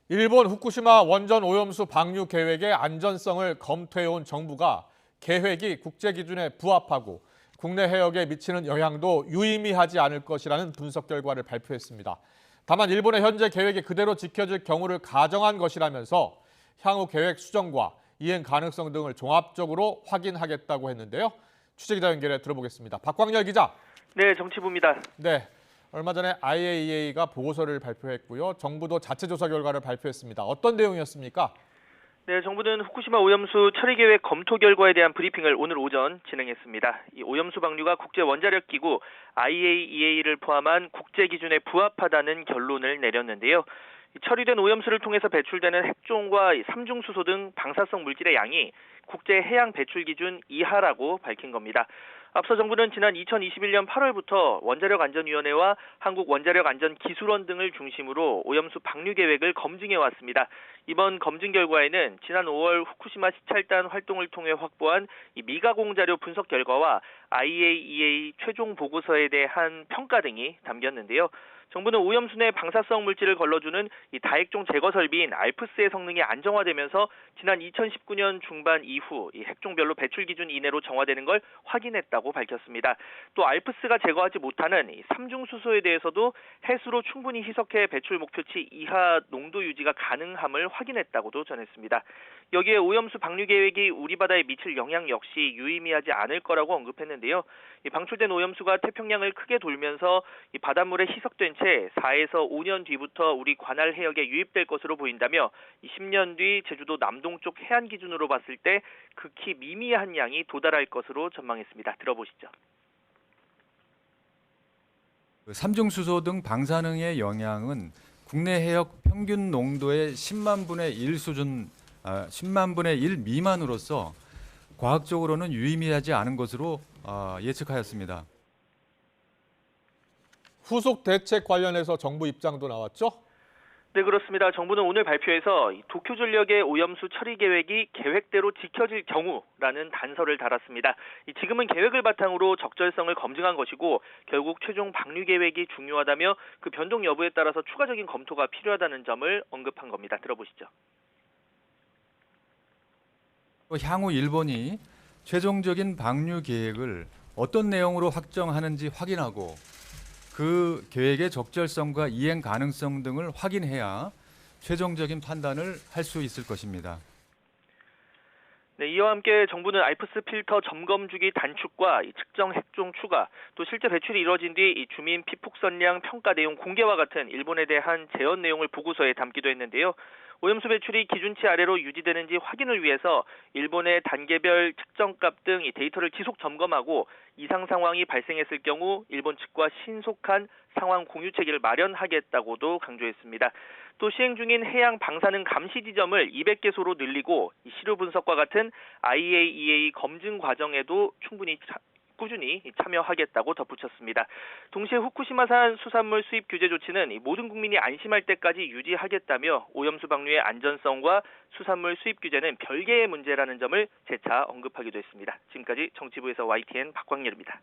일본 후쿠시마 원전 오염수 방류 계획의 안전성을 검토해온 정부가 계획이 국제 기준에 부합하고 국내 해역에 미치는 영향도 유의미하지 않을 것이라는 분석 결과를 발표했습니다. 다만 일본의 현재 계획이 그대로 지켜질 경우를 가정한 것이라면서 향후 계획 수정과 이행 가능성 등을 종합적으로 확인하겠다고 했는데요. 취재기자 연결해 들어보겠습니다. 박광열 기자. 네, 정치부입니다. 네. 얼마 전에 IAEA가 보고서를 발표했고요. 정부도 자체 조사 결과를 발표했습니다. 어떤 내용이었습니까? 네, 정부는 후쿠시마 오염수 처리 계획 검토 결과에 대한 브리핑을 오늘 오전 진행했습니다. 이 오염수 방류가 국제 원자력 기구 IAEA를 포함한 국제 기준에 부합하다는 결론을 내렸는데요. 처리된 오염수를 통해서 배출되는 핵종과 삼중수소 등 방사성 물질의 양이 국제 해양 배출 기준 이하라고 밝힌 겁니다. 앞서 정부는 지난 2021년 8월부터 원자력안전위원회와 한국원자력안전기술원 등을 중심으로 오염수 방류 계획을 검증해 왔습니다. 이번 검증 결과에는 지난 5월 후쿠시마 시찰단 활동을 통해 확보한 미가공 자료 분석 결과와 IAEA 최종 보고서에 대한 평가 등이 담겼는데요. 정부는 오염수 내 방사성 물질을 걸러주는 다핵종 제거 설비인 알프스의 성능이 안정화되면서 지난 2019년 중반 이후 핵종별로 배출 기준 이내로 정화되는 걸 확인했다고 밝혔습니다. 또 알프스가 제거하지 못하는 삼중수소에 대해서도 해수로 충분히 희석해 배출 목표치 이하 농도 유지가 가능함을 확인했다고도 전했습니다. 여기에 오염수 방류 계획이 우리 바다에 미칠 영향 역시 유의미하지 않을 거라고 언급했는데요. 방출된 오염수가 태평양을 크게 돌면서 바닷물에 희석된 채 4에서 5년 뒤부터 우리 관할 해역에 유입될 것으로 보인다며 10년 뒤 제주도 남동쪽 해안 기준으로 봤을 때 극히 미미한 양이 도달할 것으로 전망했습니다. 들어보시죠. 삼중수소 등 방사능의 영향은 국내 해역 평균 농도의 10만 분의 1 수준, 10만 분의 1 미만으로서 과학적으로는 유의미하지 않은 것으로 예측하였습니다. 후속 대책 관련해서 정부 입장도 나왔죠? 네, 그렇습니다. 정부는 오늘 발표에서 도쿄전력의 오염수 처리 계획이 계획대로 지켜질 경우라는 단서를 달았습니다. 지금은 계획을 바탕으로 적절성을 검증한 것이고 결국 최종 방류 계획이 중요하다며 그 변동 여부에 따라서 추가적인 검토가 필요하다는 점을 언급한 겁니다. 들어보시죠. 향후 일본이 최종적인 방류 계획을 어떤 내용으로 확정하는지 확인하고 그 계획의 적절성과 이행 가능성 등을 확인해야 최종적인 판단을 할 수 있을 것입니다. 네, 이와 함께 정부는 알프스 필터 점검 주기 단축과 측정 핵종 추가, 또 실제 배출이 이뤄진 뒤 주민 피폭선량 평가 내용 공개와 같은 일본에 대한 제언 내용을 보고서에 담기도 했는데요. 오염수 배출이 기준치 아래로 유지되는지 확인을 위해서 일본의 단계별 측정값 등 데이터를 지속 점검하고 이상 상황이 발생했을 경우 일본 측과 신속한 상황 공유 체계를 마련하겠다고도 강조했습니다. 또 시행 중인 해양 방사능 감시 지점을 200개소로 늘리고 시료 분석과 같은 IAEA 검증 과정에도 꾸준히 참여하겠다고 덧붙였습니다. 동시에 후쿠시마산 수산물 수입 규제 조치는 모든 국민이 안심할 때까지 유지하겠다며 오염수 방류의 안전성과 수산물 수입 규제는 별개의 문제라는 점을 재차 언급하기도 했습니다. 지금까지 정치부에서 YTN 박광렬입니다.